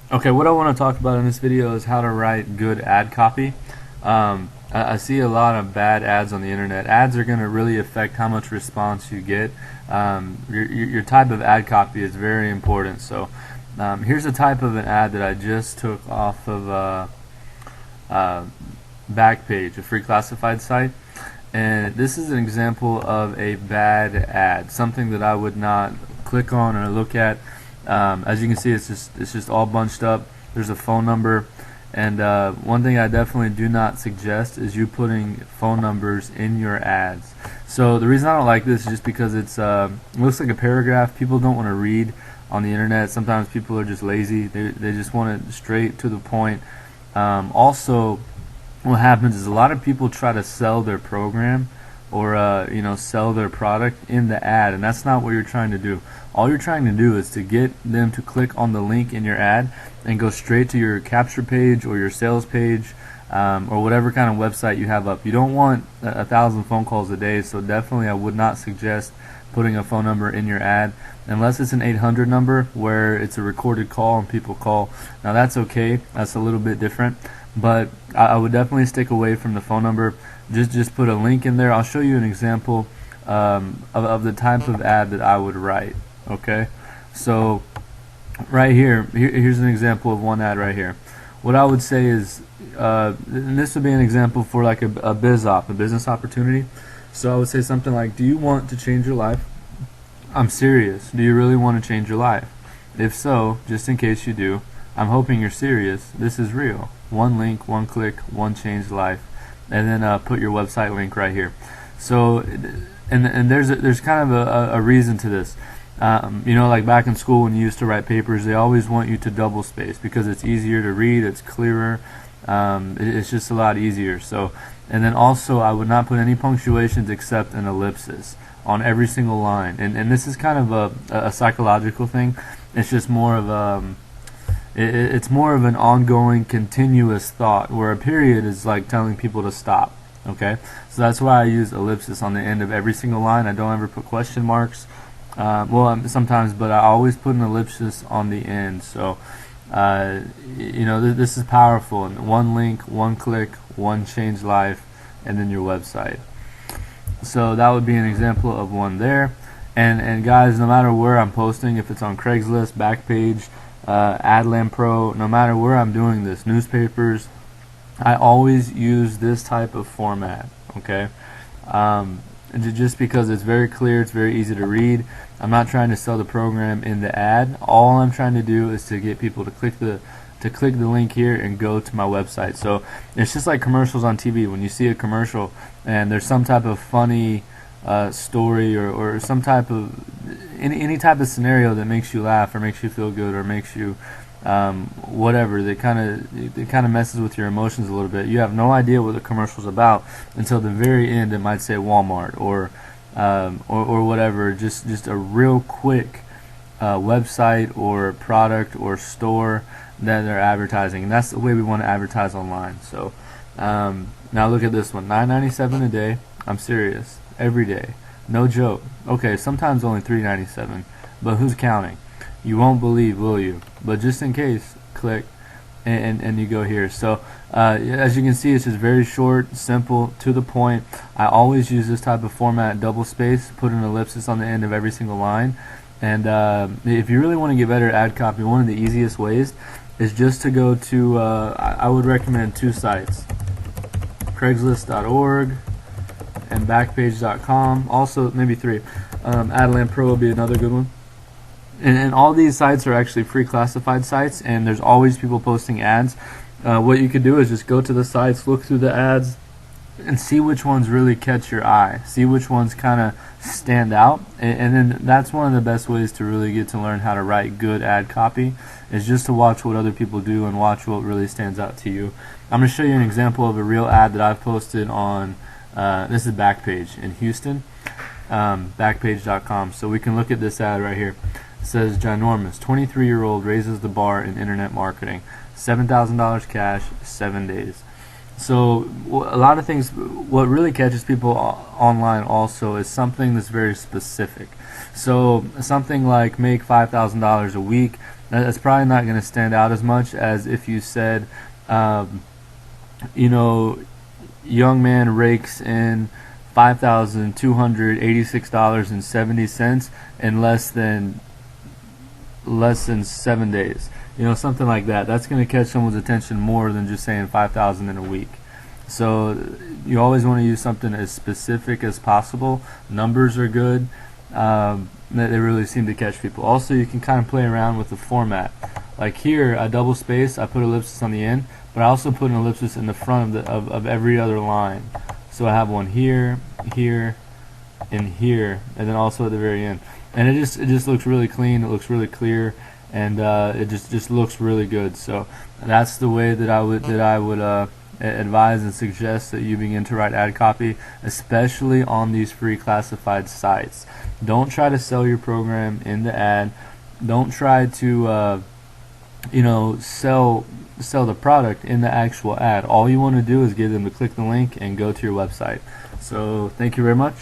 Okay, what I want to talk about in this video is how to write good ad copy. I see a lot of bad ads on the internet. Ads are going to really affect how much response you get. Your type of ad copy is very important. So here's a type of an ad that I just took off of Backpage, a free classified site. And this is an example of a bad ad, something that I would not click on or look at. As you can see, it's just all bunched up. There's a phone number, and one thing I definitely do not suggest is you putting phone numbers in your ads. So the reason I don't like this is just because it looks like a paragraph. People don't want to read on the internet. Sometimes people are just lazy. They just want it straight to the point. Also, what happens is a lot of people try to sell their program or sell their product in the ad, and that's not what you're trying to do. All you're trying to do is to get them to click on the link in your ad and go straight to your capture page or your sales page, or whatever kind of website you have up. You don't want 1,000 phone calls a day, so definitely I would not suggest putting a phone number in your ad unless it's an 800 number where it's a recorded call and people call. Now that's okay, that's a little bit different, but I would definitely stick away from the phone number. Just put a link in there. I'll show you an example of the type of ad that I would write. Okay, so right here's an example of one ad right here. What I would say is, and this would be an example for like a business opportunity. So I would say something like, do you want to change your life? I'm serious. Do you really want to change your life? If so, just in case you do, I'm hoping you're serious. This is real. One link, one click, one changed life. And then put your website link right here. So, and there's kind of a reason to this. Like back in school when you used to write papers, they always want you to double space because it's easier to read, it's clearer, it's just a lot easier. So, and then also I would not put any punctuations except an ellipsis on every single line. And this is kind of a psychological thing. It's just more of it's more of an ongoing, continuous thought, where a period is like telling people to stop. Okay, so that's why I use ellipsis on the end of every single line. I don't ever put question marks. Sometimes, but I always put an ellipsis on the end. So, this is powerful. And one link, one click, one change life, and then your website. So that would be an example of one there. And guys, no matter where I'm posting, if it's on Craigslist, Backpage, AdLand Pro, no matter where I'm doing this, newspapers, I always use this type of format. Okay. Just because it's very clear, it's very easy to read. I'm not trying to sell the program in the ad. All I'm trying to do is to get people to click the link here and go to my website. So it's just like commercials on TV. When you see a commercial and there's some type of funny story or some type of any type of scenario that makes you laugh or makes you feel good or makes you whatever, that kind of messes with your emotions a little bit. You have no idea what the commercial's about until the very end. It might say Walmart or whatever. Just a real quick website or product or store that they're advertising, and that's the way we want to advertise online. So now look at this one, $9.97 a day. I'm serious, every day, no joke. Okay, sometimes only $3.97, but who's counting? You won't believe, will you? But just in case, click and you go here. So as you can see, it's just very short, simple, to the point. I always use this type of format, double space, put an ellipsis on the end of every single line. And if you really want to get better at ad copy, one of the easiest ways is just to go to, I would recommend two sites, Craigslist.org and Backpage.com. Also, maybe three. AdLand Pro will be another good one. And all these sites are actually free classified sites, and there's always people posting ads. What you could do is just go to the sites, look through the ads, and see which ones really catch your eye. See which ones kind of stand out. And then that's one of the best ways to really get to learn how to write good ad copy, is just to watch what other people do and watch what really stands out to you. I'm going to show you an example of a real ad that I've posted on, this is Backpage in Houston, Backpage.com. So we can look at this ad right here. It says, ginormous, 23-year-old raises the bar in internet marketing, $7,000 cash, 7 days. So a lot of things, what really catches people online also is something that's very specific. So something like make $5,000 a week That's probably not going to stand out as much as if you said, um, you know, young man rakes in $5,286.70 in less than 7 days. Something like that. That's going to catch someone's attention more than just saying 5,000 in a week. So you always want to use something as specific as possible. Numbers are good. They really seem to catch people. Also, you can kind of play around with the format. Like here, I double space, I put ellipsis on the end, but I also put an ellipsis in the front of every other line. So I have one here, here, and here, and then also at the very end. And it just looks really clean. It looks really clear, and it just looks really good. So that's the way that I would advise and suggest that you begin to write ad copy, especially on these free classified sites. Don't try to sell your program in the ad. Don't try to sell the product in the actual ad. All you want to do is get them to click the link and go to your website. So thank you very much.